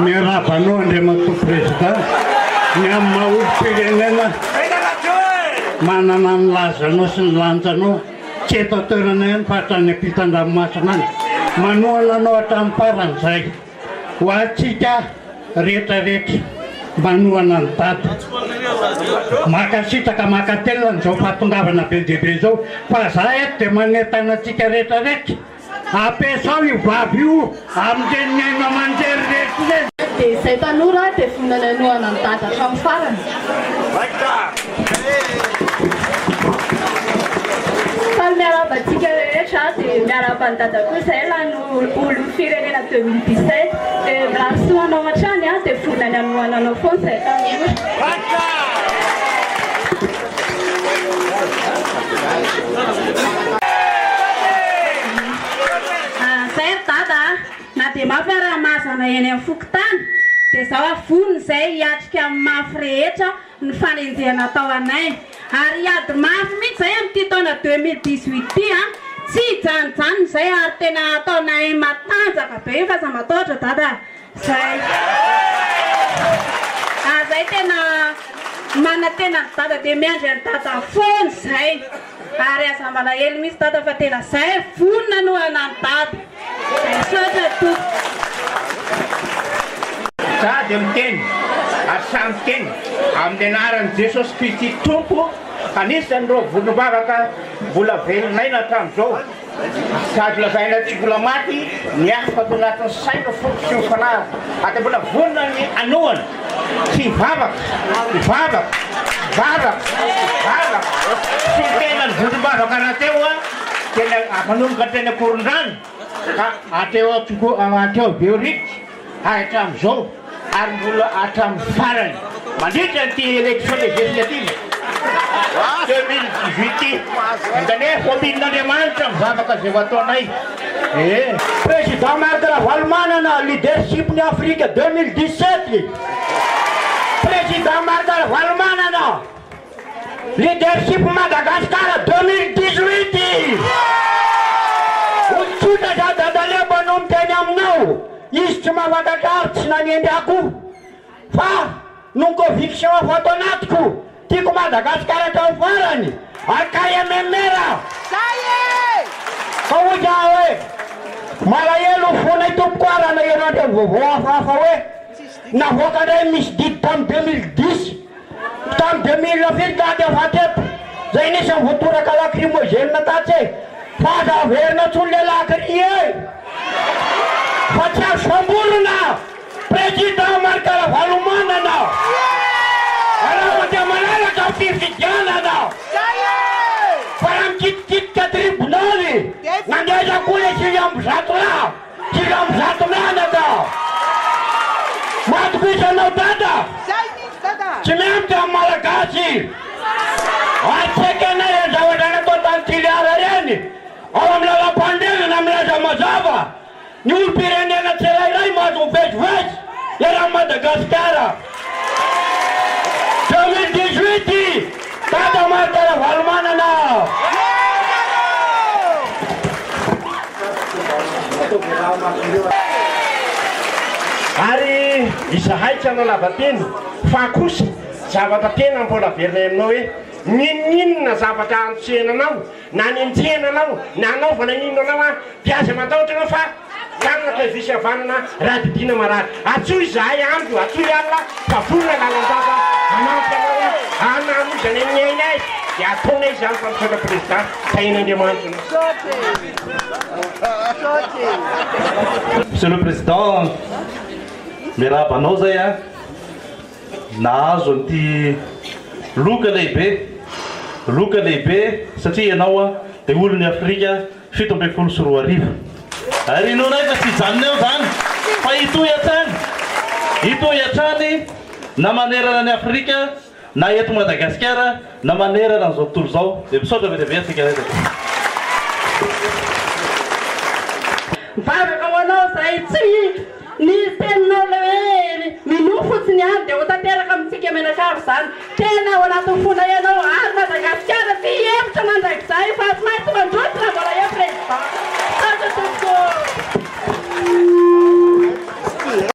miarabano andriamato président ny amin'ny maolo-pirenena manana ny lazanao sy ny lanjanao tsy eto toerana ihany fa hatrany ampitan-dranomasina any manohana anao hatramin'ny faran'izay ho antsika rehetrarehetra manohana ny dady makasitraka makatelona n'izao fahatongavana be dia be izao fa za eto dia manentana antsika rehetrarehetra ampiasao io vavy io amin'ireny ny aina aman-jery rehetra ireny dia izay tanora dia vonana anohana ny dady hatramin'ny farany fa miarabantsika rehetra dia miaraba ny dada koa izay lano olo firenena 2017 dia rahasoanao hatrany a dia vonany anohana anao foana izay tanora zay dada na dia mafiara-mazana eny amin'ny fokotany dia zao avony izay hiatrika amin'ny mafy rehetra ny fanenjehana atao anay ary hiady mafy mihitsy zay amin'ity taona 2018 ty a tsy hijanojany izay ary tena ataonay matanjaka be fa za matahotra dada zay zay tena manatena ny dada dia miandry ny dada foana zay ary aza malahelo misy dada fa tena zay vonina nohana ny dada zay sotra to za dia miteny ary samy teny amin'ny anaran'i Jesosy Kristy tompo anisan'ireo volom-bavaka mbola velonaina hatramin'izao sady lazaina tsy mbola maty ny afaka ato anatin'ny saina foko sy ny fanahy ady mbola vonina ny anohana tsy vavaka sy tena ny volom-bavaka rahateo a tena manomboka tena koron-drano ka ateo beority hatramin'izao ary mbola hatramin'ny farany mandritra nyty élection législative 2018 kanefa homilin'Andriamanitra mivavaka zay ho ataonay président Marc Ravalomanana leadership ny Afrique 2017 président Marc Ravalomanana leadership Madagascar 2018 otsotra za dadaleba no miteny aminao izy tsy mahafantatra ary tsy nanendrako fa non conviction fa ato anatiko tiako Madagascar hatrao farany akaya memera fa oja hoe malahelo fonay tompoko arana ianao vaovao hafahafa hoe navoaka ndray misy didy tamin'ny 2010 tamin'ny 2024 afateto zay nisany voatoraka lacrymogène tatsy fa aza averina tsony le lacry fa tsy azo fambolona président Marc Ravalomanana araha dia malalaka fifidianana fa raha mikitikitika tribonaly nandeza koa le 700 mianaka matoko isanao dada tsy miamty amin'ny malagasy atsaiky anay e zavatra natao tany tiliara reny ao amin'ny lalam-pandrenana milaza mazava ny olo-pirenena tsirairay mahazo mivezivezy eraha Madagasikara 2018 dada Marc Ravalomanana ary izahay tsy anao lavateny fa kosa zavatra tena mbola verina aminao hoe ninninona zavatra antsehananao na nenjehananao na anaovana ninonanao a piazy matahotra anao fa tanatra visy avanana raha didina marary atsoy izahay andro atsoy alina fa volona lalandava amampy anao anamozany amin'ny ainay dia ataona izy any fampisaotra président sain'Andriamanitra. Monsieur le Président, miarabanao zay a nahazo an'ity loka lehibe satria ianao a dia olon'ny Afrika 17 ary inonay fa tsy janonao zany fa hitohy hatrany na manerana ny Afrika na eto Madagasikara na manerana an'izao tontolo zao dia misaotra vetivety tsika mivavaka ho anao zay tsy ny teninao le hoe mino fotsiny any dia ho tanteraka amintsika menakaro zany tena ao anatin'ny fona ianao ary Madagasikara ty hevitra mandraiky zay fa tsy maintsy mandroso